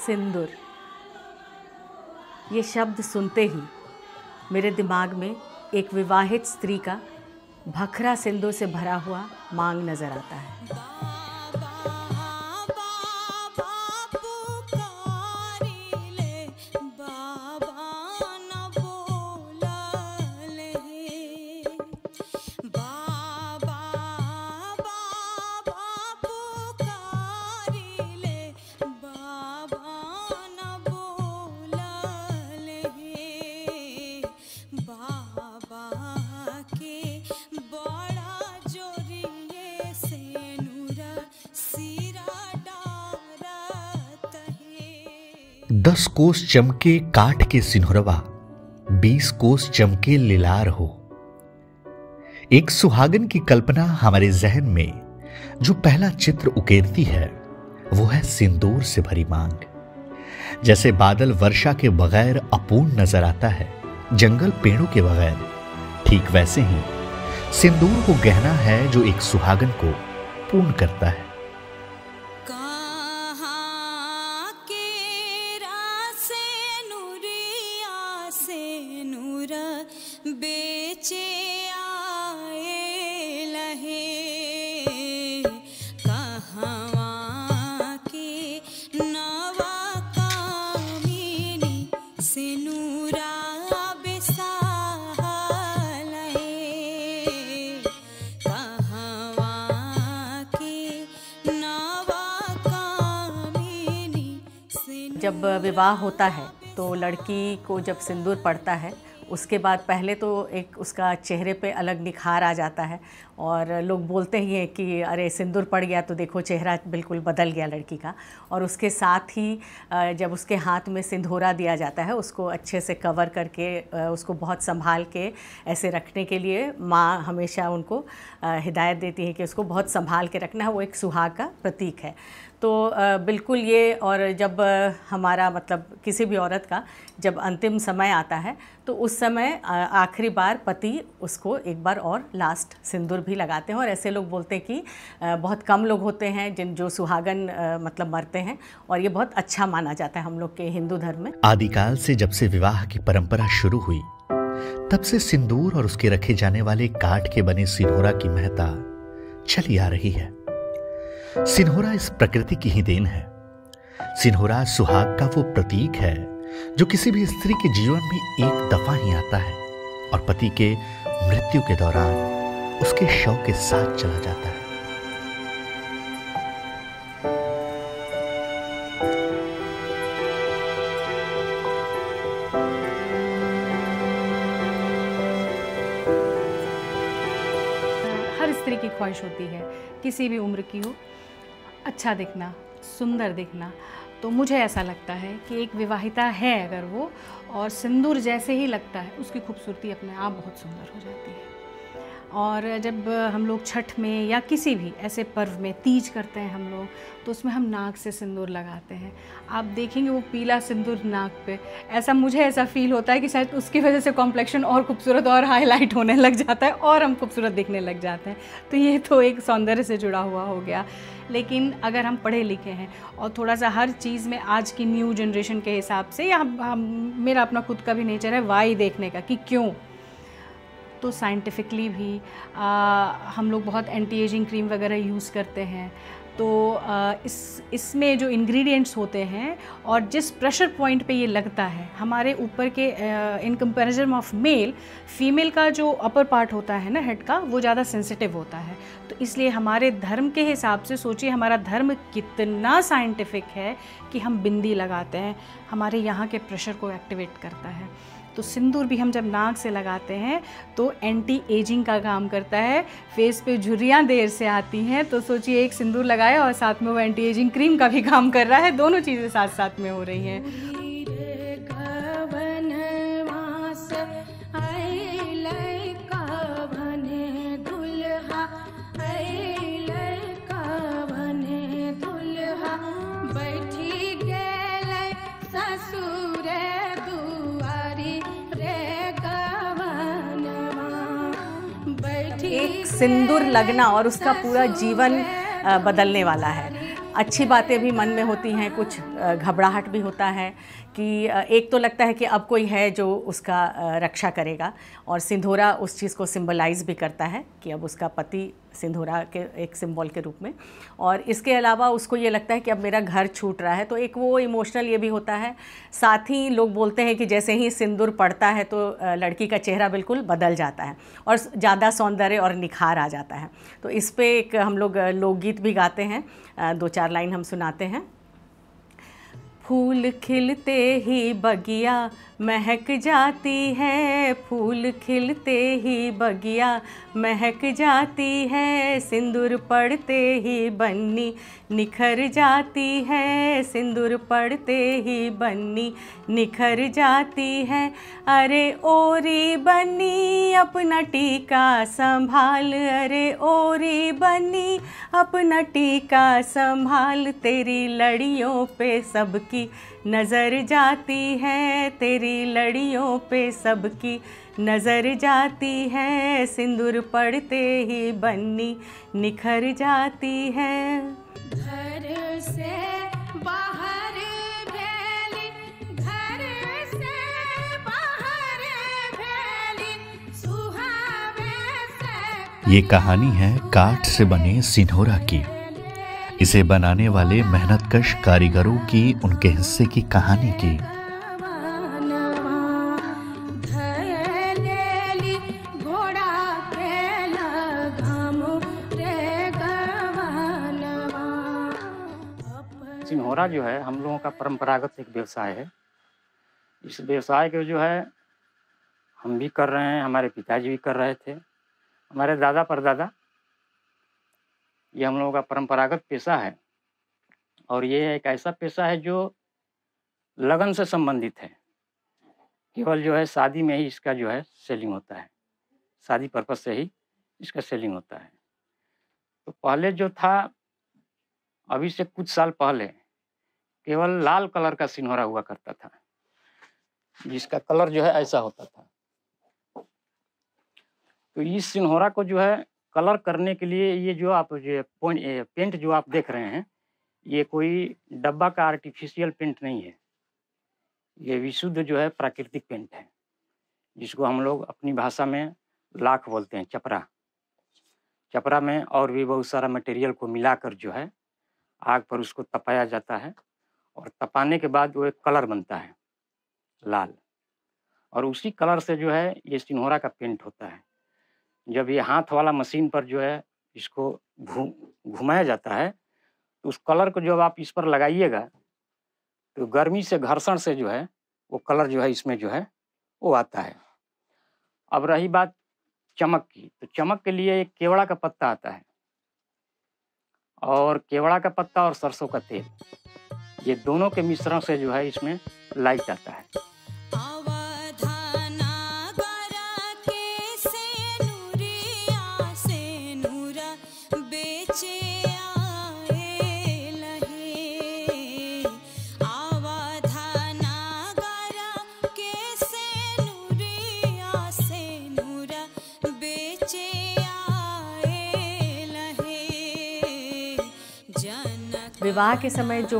सिंदूर, ये शब्द सुनते ही मेरे दिमाग में एक विवाहित स्त्री का भखरा सिंदूर से भरा हुआ मांग नजर आता है। दस कोस चमके काठ के सिन्होरवा, 20 कोस चमके लिलार हो। एक सुहागन की कल्पना हमारे जहन में जो पहला चित्र उकेरती है वो है सिंदूर से भरी मांग। जैसे बादल वर्षा के बगैर अपूर्ण नजर आता है, जंगल पेड़ों के बगैर, ठीक वैसे ही सिंदूर वो गहना है जो एक सुहागन को पूर्ण करता है। बेचे आए लहे कहवा के नवा कामिनी सिनुरा बेसाहा लहे कहवा के नवा कामिनी। जब विवाह होता है तो लड़की को जब सिंदूर पड़ता है उसके बाद पहले तो एक उसका चेहरे पे अलग निखार आ जाता है और लोग बोलते ही हैं कि अरे सिंदूर पड़ गया तो देखो चेहरा बिल्कुल बदल गया लड़की का। और उसके साथ ही जब उसके हाथ में सिंदूरा दिया जाता है उसको अच्छे से कवर करके उसको बहुत संभाल के ऐसे रखने के लिए माँ हमेशा उनको हिदायत देती है कि उसको बहुत संभाल के रखना है, वो एक सुहाग का प्रतीक है। तो बिल्कुल ये, और जब हमारा मतलब किसी भी औरत का जब अंतिम समय आता है तो उस समय आखिरी बार पति उसको एक बार और लास्ट सिंदूर भी लगाते हैं। और ऐसे लोग बोलते हैं कि बहुत कम लोग होते हैं जो सुहागन मतलब मरते हैं, और ये बहुत अच्छा माना जाता है हम लोग के हिंदू धर्म में। आदिकाल से जब से विवाह की परंपरा शुरू हुई तब से सिंदूर और उसके रखे जाने वाले काठ के बने सिन्होरा की महत्ता चली आ रही है। सिन्होरा इस प्रकृति की ही देन है। सिन्होरा सुहाग का वो प्रतीक है जो किसी भी स्त्री के जीवन में एक दफा ही आता है और पति के मृत्यु के दौरान उसके शव के साथ चला जाता है। हर स्त्री की ख्वाहिश होती है, किसी भी उम्र की हो, अच्छा दिखना, सुंदर दिखना। तो मुझे ऐसा लगता है कि एक विवाहिता है अगर वो, और सिंदूर जैसे ही लगता है उसकी खूबसूरती अपने आप बहुत सुंदर हो जाती है। और जब हम लोग छठ में या किसी भी ऐसे पर्व में, तीज करते हैं हम लोग, तो उसमें हम नाक से सिंदूर लगाते हैं। आप देखेंगे वो पीला सिंदूर नाक पे, मुझे ऐसा फील होता है कि शायद उसकी वजह से कॉम्प्लेक्शन और खूबसूरत और हाईलाइट होने लग जाता है और हम खूबसूरत दिखने लग जाते हैं। तो ये तो एक सौंदर्य से जुड़ा हुआ हो गया। लेकिन अगर हम पढ़े लिखे हैं और थोड़ा सा हर चीज़ में आज की न्यू जनरेशन के हिसाब से, या मेरा अपना खुद का भी नेचर है वाई देखने का कि क्यों, तो साइंटिफिकली भी हम लोग बहुत एंटी एजिंग क्रीम वगैरह यूज़ करते हैं। तो इसमें जो इंग्रेडिएंट्स होते हैं और जिस प्रेशर पॉइंट पे ये लगता है हमारे ऊपर के, in comparison of male, female का जो अपर पार्ट होता है ना हेड का, वो ज़्यादा सेंसिटिव होता है। तो इसलिए हमारे धर्म के हिसाब से सोचिए हमारा धर्म कितना साइंटिफिक है कि हम बिंदी लगाते हैं, हमारे यहाँ के प्रेशर को एक्टिवेट करता है। तो सिंदूर भी हम जब नाक से लगाते हैं तो एंटी एजिंग का काम करता है। फेस पे झुर्रियाँ देर से आती हैं, तो सोचिए एक सिंदूर लगाया और साथ में वो एंटी एजिंग क्रीम का भी काम कर रहा है। दोनों चीज़ें साथ साथ में हो रही हैं। एक सिंदूर लगना और उसका पूरा जीवन बदलने वाला है। अच्छी बातें भी मन में होती हैं, कुछ घबराहट भी होता है कि एक तो लगता है कि अब कोई है जो उसका रक्षा करेगा, और सिंधोरा उस चीज़ को सिंबलाइज़ भी करता है कि अब उसका पति सिंधोरा के एक सिंबल के रूप में। और इसके अलावा उसको ये लगता है कि अब मेरा घर छूट रहा है, तो एक वो इमोशनल ये भी होता है। साथ ही लोग बोलते हैं कि जैसे ही सिंदूर पड़ता है तो लड़की का चेहरा बिल्कुल बदल जाता है और ज़्यादा सौंदर्य और निखार आ जाता है। तो इस पे एक हम लोग लोकगीत भी गाते हैं, 2-4 लाइन हम सुनाते हैं। फूल खिलते ही बगिया महक जाती है, फूल खिलते ही बगिया महक जाती है, सिंदूर पड़ते ही बन्नी निखर जाती है, सिंदूर पड़ते ही बन्नी निखर जाती है। अरे ओरी बन्नी अपना टीका संभाल, अरे ओरी बन्नी अपना टीका संभाल, तेरी लड़ियों पे सबकी नज़र जाती है, तेरी लड़ियों पे सबकी नज़र जाती है, सिंदूर पड़ते ही बन्नी निखर जाती है। घर से बाहर भेली, घर से बाहर भेली, सुहावे से ये कहानी है काठ से बने सिंधोरा की। इसे बनाने वाले मेहनतकश कारीगरों की, उनके हिस्से की कहानी की। सिंधोरा जो है हम लोगों का परंपरागत एक व्यवसाय है। इस व्यवसाय को जो है हम भी कर रहे हैं, हमारे पिताजी भी कर रहे थे, हमारे दादा परदादा। ये हम लोगों का परंपरागत पेशा है और ये एक ऐसा पेशा है जो लगन से संबंधित है। केवल जो है शादी में ही इसका जो है सेलिंग होता है, शादी पर्पज से ही इसका सेलिंग होता है। तो पहले जो था, अभी से कुछ साल पहले केवल लाल कलर का सिंधोरा हुआ करता था, जिसका कलर जो है ऐसा होता था। तो इस सिंधोरा को जो है कलर करने के लिए ये जो आप जो पेंट जो आप देख रहे हैं, ये कोई डब्बा का आर्टिफिशियल पेंट नहीं है। ये विशुद्ध जो है प्राकृतिक पेंट है, जिसको हम लोग अपनी भाषा में लाख बोलते हैं, चपरा। चपरा में और भी बहुत सारा मटेरियल को मिलाकर जो है आग पर उसको तपाया जाता है और तपाने के बाद वो एक कलर बनता है लाल, और उसी कलर से जो है ये सिंधोरा का पेंट होता है। जब ये हाथ वाला मशीन पर जो है इसको घुमाया जाता है, तो उस कलर को जब आप इस पर लगाइएगा तो गर्मी से, घर्षण से जो है वो कलर जो है इसमें जो है वो आता है। अब रही बात चमक की, तो चमक के लिए एक केवड़ा का पत्ता आता है, और केवड़ा का पत्ता और सरसों का तेल, ये दोनों के मिश्रण से जो है इसमें लाइट आता है। विवाह के समय जो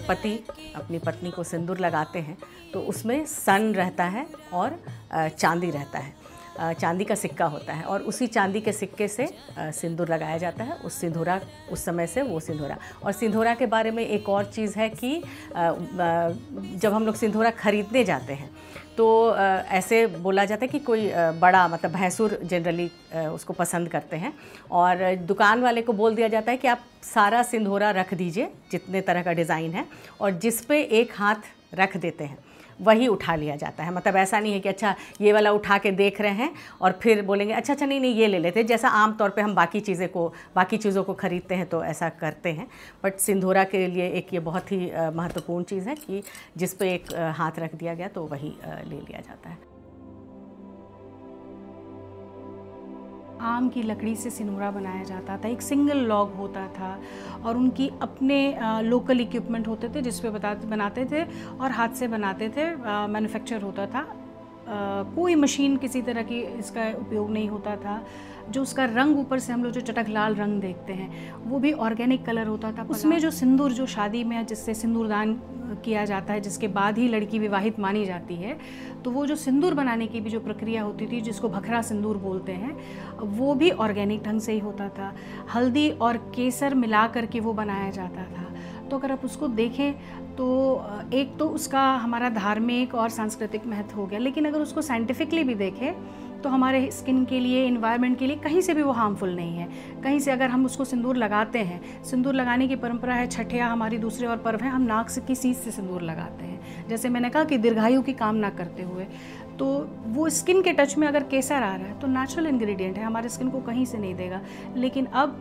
पति अपनी पत्नी को सिंदूर लगाते हैं तो उसमें सन रहता है और चांदी रहता है, चांदी का सिक्का होता है, और उसी चांदी के सिक्के से सिंदूर लगाया जाता है। उस सिंदूरा, उस समय से वो सिंदूरा। और सिंदूरा के बारे में एक और चीज़ है कि जब हम लोग सिंदूरा खरीदने जाते हैं तो ऐसे बोला जाता है कि कोई बड़ा, मतलब भैंसुर जनरली उसको पसंद करते हैं, और दुकान वाले को बोल दिया जाता है कि आप सारा सिंदूरा रख दीजिए जितने तरह का डिज़ाइन है, और जिस पे एक हाथ रख देते हैं वही उठा लिया जाता है। मतलब ऐसा नहीं है कि अच्छा ये वाला उठा के देख रहे हैं और फिर बोलेंगे अच्छा अच्छा नहीं ये ले लेते हैं, जैसा आम तौर पे हम बाकी चीज़ों को खरीदते हैं तो ऐसा करते हैं। बट सिंधोरा के लिए एक ये बहुत ही महत्वपूर्ण चीज़ है कि जिस पे एक हाथ रख दिया गया तो वही ले लिया जाता है। आम की लकड़ी से सिंदूरा बनाया जाता था, एक सिंगल लॉग होता था, और उनकी अपने लोकल इक्विपमेंट होते थे जिस पे बनाते थे और हाथ से बनाते थे, मैन्युफैक्चर होता था कोई मशीन किसी तरह की इसका उपयोग नहीं होता था। जो उसका रंग ऊपर से हम लोग जो चटक लाल रंग देखते हैं वो भी ऑर्गेनिक कलर होता था। उसमें जो सिंदूर, जो शादी में जिससे सिंदूरदान किया जाता है, जिसके बाद ही लड़की विवाहित मानी जाती है, तो वो जो सिंदूर बनाने की भी जो प्रक्रिया होती थी, जिसको भखरा सिंदूर बोलते हैं, वो भी ऑर्गेनिक ढंग से ही होता था। हल्दी और केसर मिला करके वो बनाया जाता था। तो अगर आप उसको देखें तो एक तो उसका हमारा धार्मिक और सांस्कृतिक महत्व हो गया, लेकिन अगर उसको साइंटिफिकली भी देखें तो हमारे स्किन के लिए, इन्वायरमेंट के लिए कहीं से भी वो हार्मफुल नहीं है। कहीं से अगर हम उसको सिंदूर लगाते हैं, सिंदूर लगाने की परंपरा है, छठिया हमारी दूसरे और पर्व है, हम नाक की सीध से सिंदूर लगाते हैं, जैसे मैंने कहा कि दीर्घायु की कामना करते हुए। तो वो स्किन के टच में अगर केसर आ रहा है तो नेचुरल इंग्रेडिएंट है, हमारे स्किन को कहीं से नहीं देगा। लेकिन अब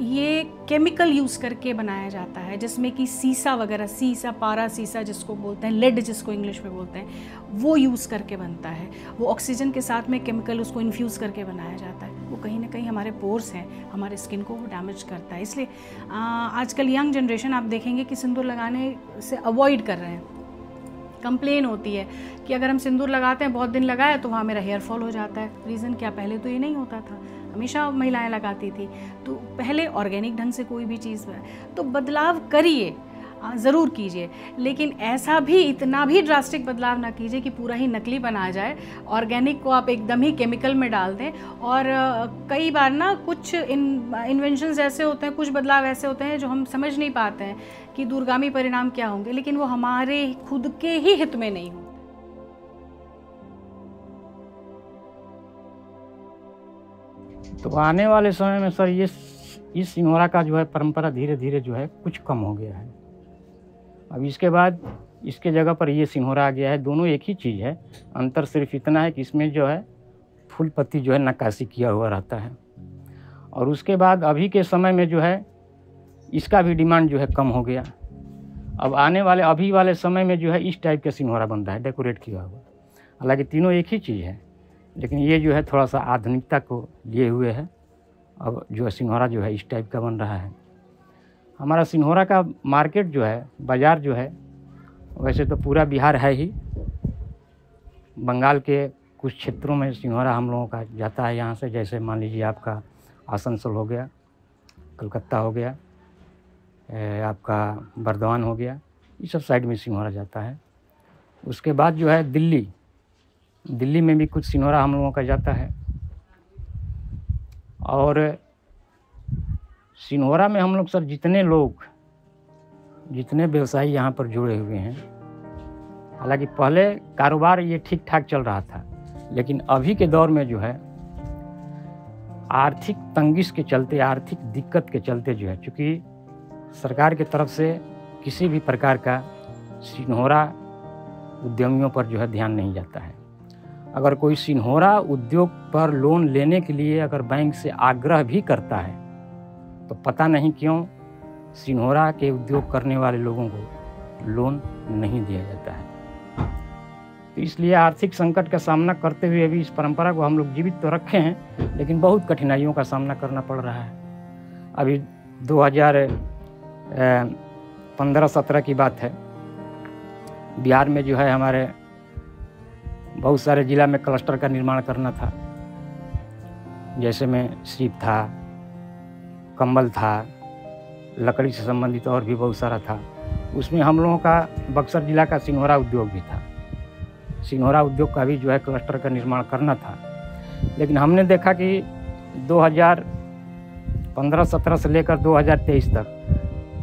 ये केमिकल यूज़ करके बनाया जाता है, जिसमें कि सीसा वगैरह, सीसा, पारा सीसा जिसको बोलते हैं, लेड जिसको इंग्लिश में बोलते हैं, वो यूज़ करके बनता है। वो ऑक्सीजन के साथ में केमिकल उसको इन्फ्यूज़ करके बनाया जाता है। वो कहीं ना कहीं हमारे पोर्स हैं, हमारे स्किन को वो डैमेज करता है। इसलिए आजकल यंग जनरेशन आप देखेंगे कि सिंदूर लगाने से अवॉइड कर रहे हैं। कंप्लेन होती है कि अगर हम सिंदूर लगाते हैं, बहुत दिन लगाए, तो वहाँ मेरा हेयर फॉल हो जाता है। रीज़न क्या? पहले तो ये नहीं होता था, हमेशा महिलाएं लगाती थी। तो पहले ऑर्गेनिक ढंग से कोई भी चीज़ है तो बदलाव करिए, ज़रूर कीजिए, लेकिन ऐसा भी इतना भी ड्रास्टिक बदलाव ना कीजिए कि पूरा ही नकली बना जाए। ऑर्गेनिक को आप एकदम ही केमिकल में डाल दें। और कई बार ना कुछ इन्वेंशंस ऐसे होते हैं, कुछ बदलाव ऐसे होते हैं जो हम समझ नहीं पाते हैं कि दूरगामी परिणाम क्या होंगे, लेकिन वो हमारे खुद के ही हित में नहीं होते। तो आने वाले समय में सर ये इस सिंघोरा का जो है परंपरा धीरे धीरे जो है कुछ कम हो गया है। अब इसके बाद इसके जगह पर ये सिंघोरा आ गया है। दोनों एक ही चीज़ है, अंतर सिर्फ इतना है कि इसमें जो है फूल पत्ती जो है नक्काशी किया हुआ रहता है। और उसके बाद अभी के समय में जो है इसका भी डिमांड जो है कम हो गया। अब आने वाले अभी वाले समय में जो है इस टाइप का सिंघोरा बन रहा है, डेकोरेट किया हुआ। हालांकि तीनों एक ही चीज़ है, लेकिन ये जो है थोड़ा सा आधुनिकता को लिए हुए है। अब जो है सिंघोरा जो है इस टाइप का बन रहा है। हमारा सिंघोरा का मार्केट जो है, बाज़ार जो है, वैसे तो पूरा बिहार है ही। बंगाल के कुछ क्षेत्रों में सिंघोरा हम लोगों का जाता है यहाँ से, जैसे मान लीजिए आपका आसनसोल हो गया, कलकत्ता हो गया, आपका बर्दवान हो गया, ये सब साइड में सिंघोरा जाता है। उसके बाद जो है दिल्ली में भी कुछ सिंघोरा हम लोगों का जाता है। और सिंघोरा में हम लोग सर जितने व्यवसायी यहाँ पर जुड़े हुए हैं, हालांकि पहले कारोबार ये ठीक ठाक चल रहा था, लेकिन अभी के दौर में जो है आर्थिक तंगिश के चलते, आर्थिक दिक्कत के चलते जो है, चूँकि सरकार की तरफ से किसी भी प्रकार का सिंघोरा उद्यमियों पर जो है ध्यान नहीं जाता है। अगर कोई सिंघोरा उद्योग पर लोन लेने के लिए अगर बैंक से आग्रह भी करता है तो पता नहीं क्यों सिंघोरा के उद्योग करने वाले लोगों को लोन नहीं दिया जाता है। तो इसलिए आर्थिक संकट का सामना करते हुए भी इस परंपरा को हम लोग जीवित तो रखे हैं, लेकिन बहुत कठिनाइयों का सामना करना पड़ रहा है। अभी 2015-17 की बात है, बिहार में जो है हमारे बहुत सारे ज़िला में क्लस्टर का निर्माण करना था, जैसे में सीप था, कंबल था, लकड़ी से संबंधित और भी बहुत सारा था। उसमें हम लोगों का बक्सर जिला का सिंघोरा उद्योग भी था। सिंघोरा उद्योग का भी जो है क्लस्टर का निर्माण करना था, लेकिन हमने देखा कि 2015-17 से लेकर 2023 तक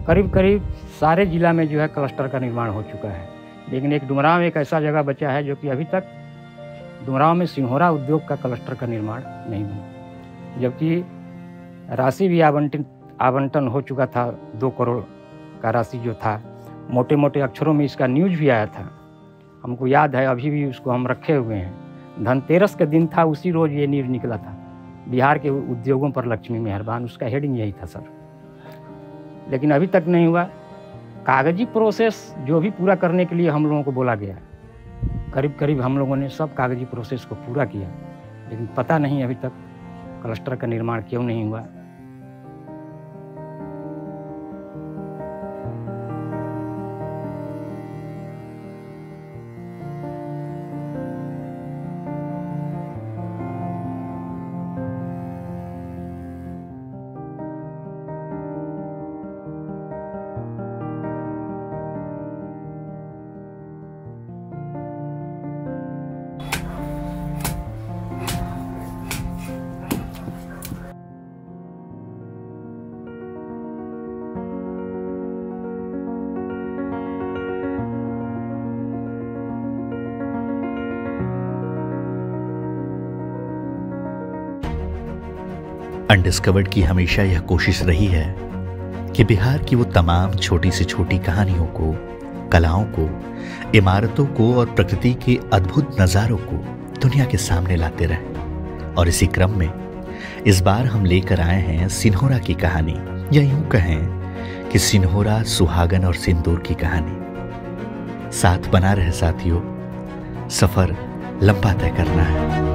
करीब करीब सारे ज़िला में जो है क्लस्टर का निर्माण हो चुका है, लेकिन एक डुमरांव एक ऐसा जगह बचा है जो कि अभी तक डुमरांव में सिंघोरा उद्योग का क्लस्टर का निर्माण नहीं बना, जबकि राशि भी आवंटन हो चुका था। 2 करोड़ का राशि जो था, मोटे मोटे अक्षरों में इसका न्यूज भी आया था, हमको याद है, अभी भी उसको हम रखे हुए हैं। धनतेरस के दिन था, उसी रोज़ ये न्यूज निकला था, बिहार के उद्योगों पर लक्ष्मी मेहरबान, उसका हेडिंग यही था सर। लेकिन अभी तक नहीं हुआ। कागजी प्रोसेस जो भी पूरा करने के लिए हम लोगों को बोला गया, करीब करीब हम लोगों ने सब कागजी प्रोसेस को पूरा किया, लेकिन पता नहीं अभी तक क्लस्टर का निर्माण क्यों नहीं हुआ। अनडिस्कवर्ड की हमेशा यह कोशिश रही है कि बिहार की वो तमाम छोटी से छोटी कहानियों को, कलाओं को, इमारतों को और प्रकृति के अद्भुत नज़ारों को दुनिया के सामने लाते रहें। और इसी क्रम में इस बार हम लेकर आए हैं सिन्होरा की कहानी, या यूं कहें कि सिन्होरा, सुहागन और सिंदूर की कहानी। साथ बना रहे साथियों, सफर लंबा तय करना है।